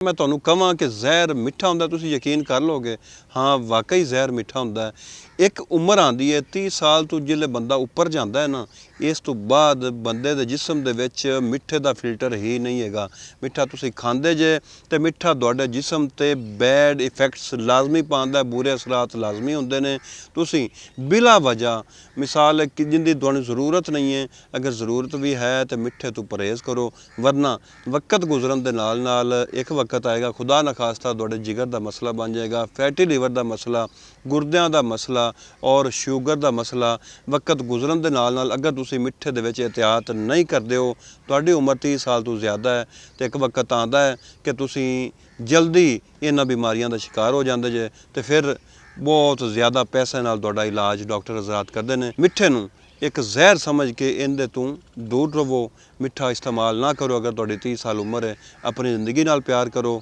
मैं तुहानू कहां कि जहर मिठा हुंदा, तुसीं यकीन कर लोगे हाँ वाकई जहर मिठा हुंदा है। एक उम्र आती है 30 साल तो जिसले बंदा उपर जाता है ना, इस तो बाद बंदे दे जिसम दे विच मिठे दा फिल्टर ही नहीं हैगा। मिठा तुसीं खांदे जे तो मिठा तुहाडे जिसम ते बैड इफैक्ट्स लाजमी पांदा है, बुरे असरात लाजमी हुंदे ने। तुसीं बिला वजह मिसाल जिंदी तुहानू जरूरत नहीं है, अगर जरूरत भी है तो मिठे तो परहेज़ करो, वरना वक्त गुजरन दे नाल नाल एक वक्त आएगा खुदा न खास्ता तुहाडे जिगर दा मसला बन जाएगा, फैटी लीवर दा मसला, गुरदियां दा मसला और शुगर दा मसला। वक्त गुजरन दे नाल नाल अगर तुसीं मिठे दे विच एहतियात नहीं करदे हो, तुहाडी उम्र 30 साल तो ज़्यादा है तो एक वक्त आंदा है कि तुसीं जल्दी इन्हां बीमारियां दा शिकार हो जांदे जे, तो फिर बहुत ज़्यादा पैसे नाल तुहाडा इलाज डॉक्टर हज़रात करदे ने। मिठे नूं एक जहर समझ के इहदे तो दूर रवो, मिठा इस्तेमाल ना करो। अगर तुहाडी 30 साल उम्र है, अपनी ज़िंदगी नाल प्यार करो।